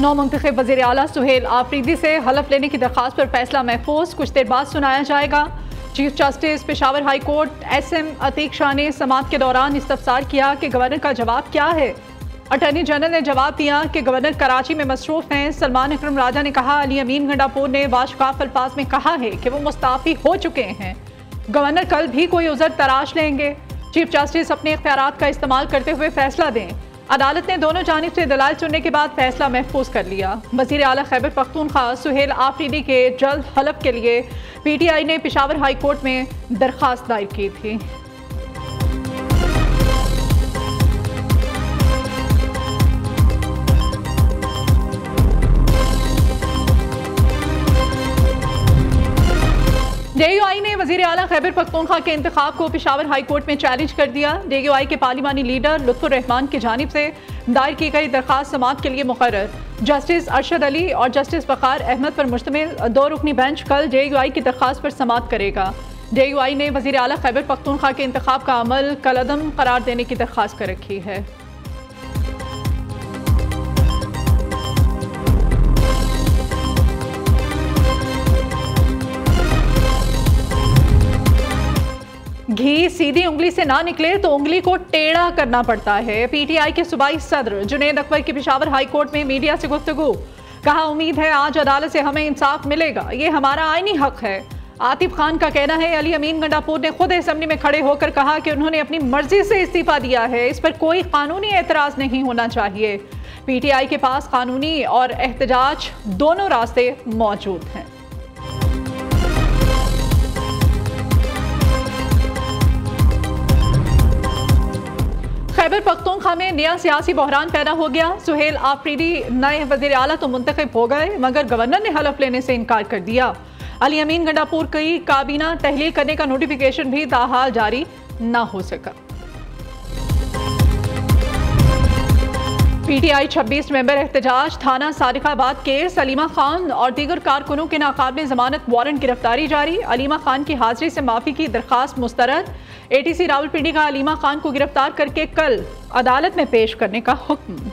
नौ मुंतखब वज़ीर आला सुहेल आफरीदी से हलफ लेने की दरख्वास्त पर फैसला महफूज कुछ देर बाद सुनाया जाएगा। Chief justice Peshawar high court SM Atiq Shah ने समाअत के दौरान इस्तफसार किया कि गवर्नर का जवाब क्या है। अटॉर्नी जनरल ने जवाब दिया कि गवर्नर कराची में मसरूफ हैं। सलमान अकरम राजा ने कहा अली अमीन गंडापुर ने वाशकाफ अल्फाज में कहा है कि वो मुस्ताफी हो चुके हैं। गवर्नर कल भी कोई उज़र तराश लेंगे। चीफ जस्टिस अपने इख्तियारात का इस्तेमाल करते हुए फैसला दें। अदालत ने दोनों जानिब से दलाल सुनने के बाद फैसला महफूज कर लिया। वज़ीर आला खैबर पख्तूनख्वा सुहेल आफरीदी के जल्द हलफ के लिए PTI ने पेशावर हाई कोर्ट में दरख्वास्त दायर की थी। DUI ने वज़ीर आला खैबर पख्तूनख्वा के इंतखाब को पेशावर हाई कोर्ट में चैलेंज कर दिया। DUI के पार्लिमानी लीडर लुत्फुर रहमान की जानिब से दायर की गई दरख्वास्त समाअत के लिए मुकर्रर जस्टिस अरशद अली और जस्टिस वक़ार अहमद पर मुश्तमिल 2 रुकनी बेंच कल DUI की दरख्वास्त पर समाअत करेगा। DUI ने वज़ीर आला खैबर पख्तूनख्वा के इंतखाब का अमल कलअदम करार देने की दरख्वास्त कर रखी है। घी सीधी उंगली से ना निकले तो उंगली को टेढ़ा करना पड़ता है। PTI के सूबाई सदर जुनैद अकबर की पेशावर हाई कोर्ट में मीडिया से गुफ्तगू। कहा उम्मीद है आज अदालत से हमें इंसाफ मिलेगा, ये हमारा आईनी हक है। आतिफ खान का कहना है अली अमीन गंडापुर ने खुद असेंबली में खड़े होकर कहा कि उन्होंने अपनी मर्जी से इस्तीफा दिया है, इस पर कोई कानूनी एतराज नहीं होना चाहिए। PTI के पास कानूनी और एहतजाज दोनों रास्ते मौजूद हैं। खैबर पख्तूनख्वा में नया सियासी बहरान पैदा हो गया। सुहेल आफरीदी नए वज़ीर आला तो मुंतखब हो गए मगर गवर्नर ने हलफ लेने से इनकार कर दिया। अली अमीन गंडापुर की काबीना तहलील करने का नोटिफिकेशन भी ताहाल जारी न हो सका। PTI 26 मेंबर एहतजाज थाना सादिकाबाद केस अलीमा खान और दीगर कारकुनों के नाकाबिल जमानत वारंट गिरफ्तारी जारी। अलीमा खान की हाजिरी से माफी की दरखास्त मुस्तरद। ATC रावलपिंडी का अलीमा खान को गिरफ्तार करके कल अदालत में पेश करने का हुक्म।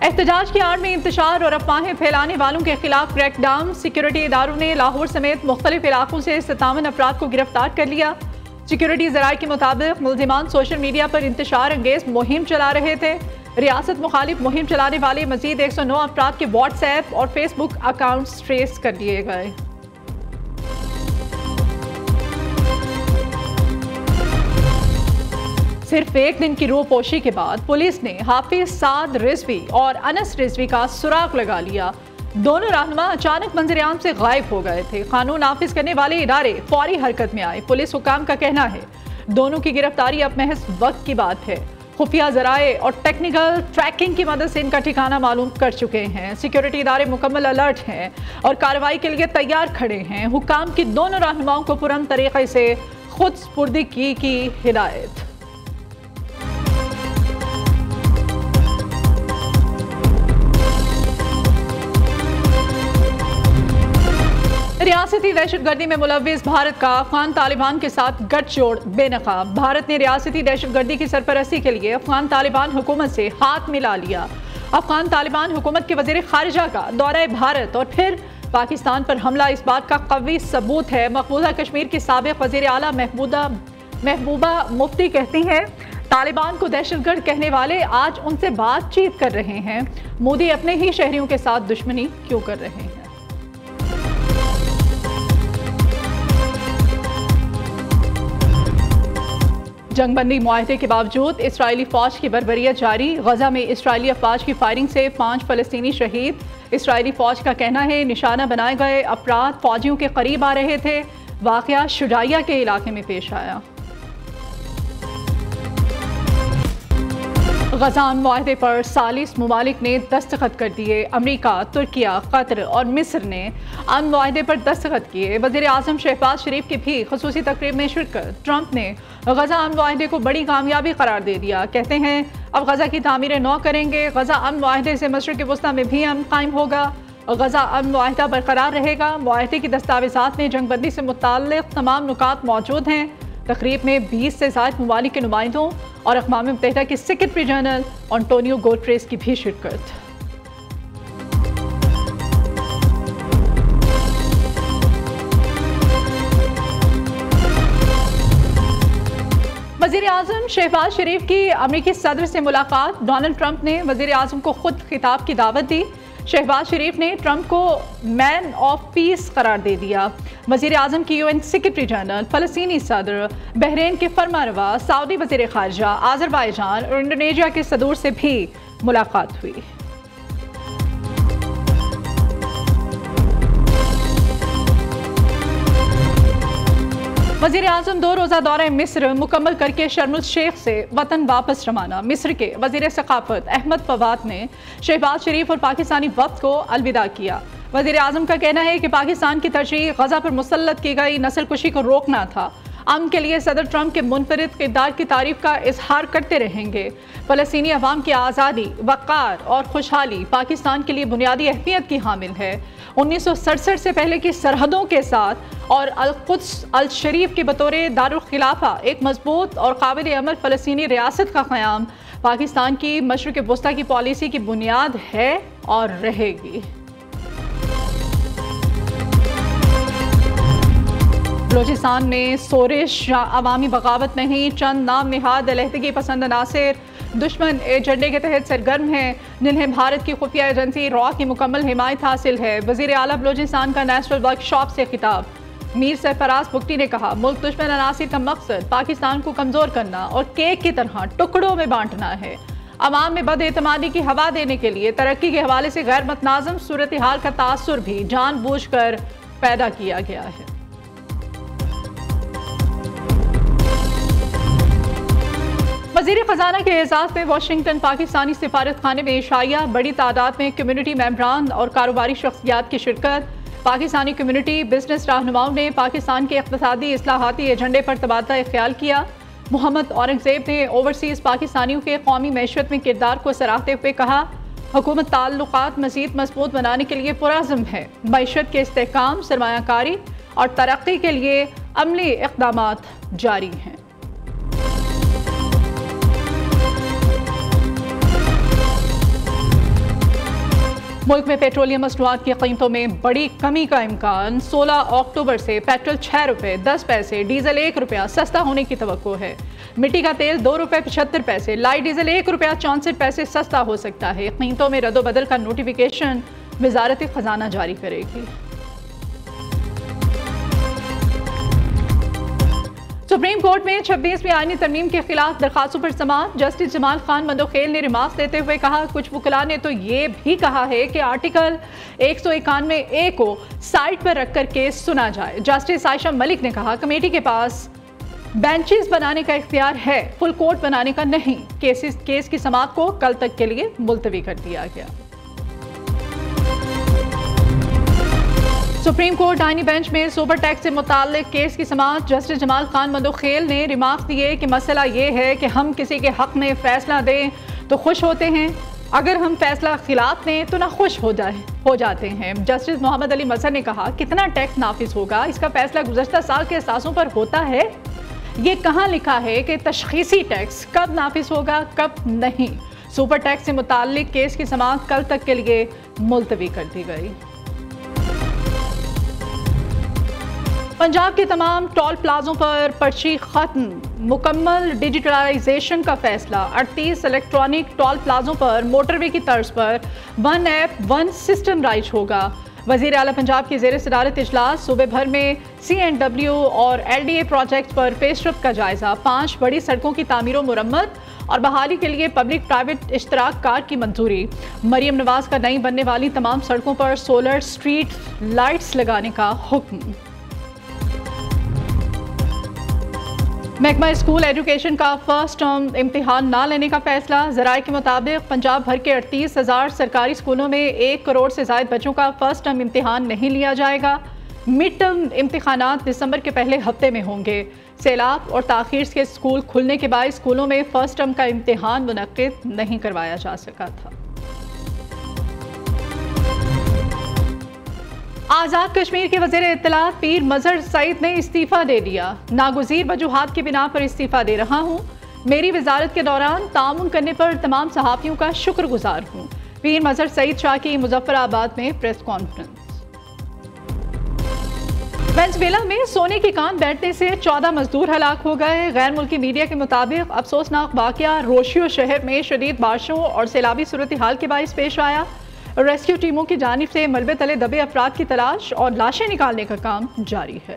एहतजाज की आड़ में इंतशार और अफवाहें फैलाने वालों के खिलाफ क्रैकडाउन। सिक्योरिटी इदारों ने लाहौर समेत मुख्तलिफ इलाकों से 57 अफराद को गिरफ्तार कर लिया। सिक्योरिटी ज़राए के मुताबिक मुल्जिमान सोशल मीडिया पर इंतशार अंगेज मुहिम चला रहे थे। रियासत मुखालिफ मुहिम चलाने वाले मजीद 109 अफराद के WhatsApp और Facebook अकाउंट्स ट्रेस कर लिए गए। सिर्फ एक दिन की रूपोशी के बाद पुलिस ने हाफिज साद रिजवी और अनस रिजवी का सुराग लगा लिया। दोनों रहनुमा अचानक मंजर-ए-आम से गायब हो गए थे। कानून नाफिज करने वाले इदारे फौरी हरकत में आए। पुलिस हुकाम का कहना है दोनों की गिरफ्तारी अब महज वक्त की बात है। खुफिया जराए और टेक्निकल ट्रैकिंग की मदद से इनका ठिकाना मालूम कर चुके हैं। सिक्योरिटी इदारे मुकम्मल अलर्ट हैं और कार्रवाई के लिए तैयार खड़े हैं। हुकाम की दोनों रहनुमाओं को पुरअमन तरीके से खुद सुपुर्दगी की हिदायत। रियासती दहशतगर्दी में मुलव्विस भारत का अफगान तालिबान के साथ गठजोड़ बेनकाब। भारत ने रियासती दहशतगर्दी की सरपरस्ती के लिए अफगान तालिबान हुकूमत से हाथ मिला लिया। अफगान तालिबान हुकूमत के वज़ीर खारिजा का दौरा भारत और फिर पाकिस्तान पर हमला इस बात का कवी सबूत है। मकबूजा कश्मीर की साबिक वज़ीर आला महबूबा मुफ्ती कहती हैं तालिबान को दहशतगर्द कहने वाले आज उनसे बातचीत कर रहे हैं। मोदी अपने ही शहरियों के साथ दुश्मनी क्यों कर रहे हैं। जंगबंदी मुआहदे के बावजूद इसराइली फौज की बर्बरियत जारी। गजा में इसराइली अफवाज की फायरिंग से 5 फलस्तीनी शहीद। इसराइली फौज का कहना है निशाना बनाए गए अपराध फौजियों के करीब आ रहे थे। वाकया शुजाइया के इलाके में पेश आया। गजा मुआहदे पर 40 ममालिक ने दस्तखत कर दिए। अमरीका, तुर्किया, कतर और मिस्र ने अमन मुआहदे पर दस्तखत किए। वज़ीर आज़म शहबाज शरीफ की भी खसूसी तकरीब में शिरकत। ट्रंप ने गजा अमन मुआहदे को बड़ी कामयाबी करार दे दिया। कहते हैं अब गजा की तामीर नौ करेंगे। गजा अमन मुआहदे से मशरिक़ वस्ता में भी अमन कायम होगा। गजा अमन मुआहदा बरकरार रहेगा। मुआहदे की दस्तावेज़ात में जंगबंदी से मुताल्लिक़ तमाम नुकात मौजूद हैं। तकरीब में 20 से ज़ायद ममालिक के नुमाइंदों और अक़वाम मुत्तहिदा के सेक्रेटरी जनरल एंटोनियो गुटेरेस की भी शिरकत। वज़ीर आज़म शहबाज शरीफ की अमेरिकी सदर से मुलाकात। डोनाल्ड ट्रंप ने वज़ीर आज़म को खुद खिताब की दावत दी। शहबाज शरीफ ने ट्रंप को मैन ऑफ पीस करार दे दिया। वज़ीर आज़म की UN सेक्रेटरी जनरल, फ़लस्तीनी सदर, बहरीन के फरमारवा, सऊदी वज़ीर ख़ारजा, आज़रबाईजान और इंडोनेशिया के सदूर से भी मुलाकात हुई। वज़ीर आज़म 2 रोज़ा दौरा मिस्र मुकम्मल करके शर्म शेख से वतन वापस रवाना। मिस्र के वज़ीर सक़ाफ़त अहमद फवाद ने शहबाज शरीफ और पाकिस्तानी वफ़द को अलविदा किया। वज़ीर आज़म का कहना है कि पाकिस्तान की तरजीह गज़ा पर मुसल्लत की गई नस्लकुशी को रोकना था। अमन के लिए सदर ट्रंप के मुनफरिद किरदार की तारीफ का इजहार करते रहेंगे। फ़लस्तीनी अवाम की आज़ादी, वक़ार और खुशहाली पाकिस्तान के लिए बुनियादी अहमियत की हामिल है। 1967 से पहले की सरहदों के साथ और अल-कुद्स अल-शरीफ के बतौर दारुल खिलाफा एक मजबूत और काबिल अमल फ़लस्तीनी रियासत का क़याम पाकिस्तान की मशरिक़ वस्ता की पॉलिसी की बुनियाद है और रहेगी। बलोचिस्तान में सोरिश या अवामी बगावत नहीं, चंद नाम निहाद अलहदगी पसंद अनासिर दुश्मन एजेंडे के तहत सरगर्म हैं, जिन्हें भारत की खुफिया एजेंसी रॉ की मुकम्मल हिमायत हासिल है। वज़ीर आला बलोचिस्तान का नेशनल वर्कशॉप से खिताब। मीर सरफराज बुगटी ने कहा, मुल्क दुश्मन अनासिर का मकसद पाकिस्तान को कमज़ोर करना और केक की तरह टुकड़ों में बांटना है। अवाम में बदएतमादी की हवा देने के लिए तरक्की के हवाले से गैर मतनाज़म सूरत हाल का तासुर भी जानबूझकर पैदा किया गया है। वज़ीर ख़जाना के एजाज़ में वाशिंगटन पाकिस्तानी सिफारत खाने में इशाया, बड़ी तादाद में कम्युनिटी मेंबरान और कारोबारी शख्सियात की शिरकत। पाकिस्तानी कम्युनिटी बिजनेस रहनुमाओं ने पाकिस्तान के इक़्तिसादी इस्लाहाती एजेंडे पर तबादला ख्याल किया। मोहम्मद औरंगज़ेब ने ओवरसीज़ पाकिस्तानियों के कौमी मैशत में किरदार को सराहते हुए कहा, हुकूमत ताल्लुकात मज़ीद मजबूत बनाने के लिए पुरअज़्म है। मैशत के इस्तेहकाम, सरमायाकारी और तरक्की के लिए अमली इक़दामात जारी हैं। मुल्क में पेट्रोलियम मसनूआत की कीमतों में बड़ी कमी का इम्कान। 16 अक्टूबर से पेट्रोल 6 रुपये 10 पैसे, डीजल 1 रुपया सस्ता होने की तवक्को है। मिट्टी का तेल 2 रुपये 75 पैसे, लाइट डीजल 1 रुपया 64 पैसे सस्ता हो सकता है। कीमतों में रद्दोबदल का नोटिफिकेशन वज़ारत ख़जाना जारी करेगी। सुप्रीम कोर्ट में 26वीं आईनी तरमीम के खिलाफ दरखास्तों पर समाअत। जस्टिस जमाल खान मंदोखेल ने रिमार्क्स देते हुए कहा, कुछ वुकला ने तो ये भी कहा है कि आर्टिकल 191A को साइड पर रखकर केस सुना जाए। जस्टिस आयशा मलिक ने कहा, कमेटी के पास बेंचेस बनाने का इख्तियार है, फुल कोर्ट बनाने का नहीं। केस की समाअत को कल तक के लिए मुलतवी कर दिया गया। सुप्रीम कोर्ट आईनी बेंच में सुपर टैक्स से मुताल्लिक केस की समाअत। जस्टिस जमाल खान मंदोखेल ने रिमार्क्स दिए कि मसला ये है कि हम किसी के हक में फैसला दें तो खुश होते हैं, अगर हम फैसला खिलाफ दें तो ना खुश हो जाते हैं। जस्टिस मोहम्मद अली मजहर ने कहा, कितना टैक्स नाफिज होगा इसका फैसला गुज़श्ता साल के असासों पर होता है। ये कहाँ लिखा है कि तशख़ीसी टैक्स कब नाफिज होगा कब नहीं। सुपर टैक्स से मुताल्लिक केस की समाअत कल तक के लिए मुलतवी कर दी गई। पंजाब के तमाम टोल प्लाजों पर पर्ची खत्म, मुकम्मल डिजिटलाइजेशन का फैसला। 38 इलेक्ट्रॉनिक टोल प्लाजों पर मोटरवे की तर्ज पर 1 ऐप 1 सिस्टम राइज होगा। वज़ीर आला पंजाब की ज़ेर सदारत इजलास। सूबे भर में CNW और LDA प्रोजेक्ट पर पेशरफ्त का जायजा। 5 बड़ी सड़कों की तामीर व मुरम्मत और बहाली के लिए पब्लिक प्राइवेट इश्तराक कार की मंजूरी। मरियम नवाज का नई बनने वाली तमाम सड़कों पर सोलर स्ट्रीट लाइट्स लगाने का हुक्म। महकमा स्कूल एजुकेशन का फर्स्ट टर्म इम्तिहान ना लेने का फैसला। ज़राए के मुताबिक पंजाब भर के 38,000 सरकारी स्कूलों में 1 करोड़ से ज़ायद बच्चों का फर्स्ट टर्म इम्तिहान नहीं लिया जाएगा। मिड टर्म इम्तिहानात दिसंबर के पहले हफ्ते में होंगे। सैलाब और ताख़ीर के स्कूल खुलने के बाद स्कूलों में फर्स्ट टर्म का इम्तिहान मुनक्किद नहीं करवाया जा सका था। आज़ाद कश्मीर के वज़ीर इत्तलात पीर मजहर सईद ने इस्तीफ़ा दे दिया। नागुज़ीर वजूहात की बिना पर इस्तीफ़ा दे रहा हूँ। मेरी वजारत के दौरान ताउन करने पर तमाम सहाफ़ियों का शुक्रगुजार हूँ। पीर मजहर सईद शाह की मुजफ्फराबाद में प्रेस कॉन्फ्रेंस। वेनेजुएला में सोने की कान बैठने से 14 मजदूर हलाक हो गए। गैर मुल्की मीडिया के मुताबिक अफसोसनाक वाक़या रोशियो शहर में शदीद बारिशों और सैलाबी सूरत हाल के बाइस पेश आया। रेस्क्यू टीमों की जानिब से मलबे तले दबे अफराद की तलाश और लाशें निकालने का काम जारी है।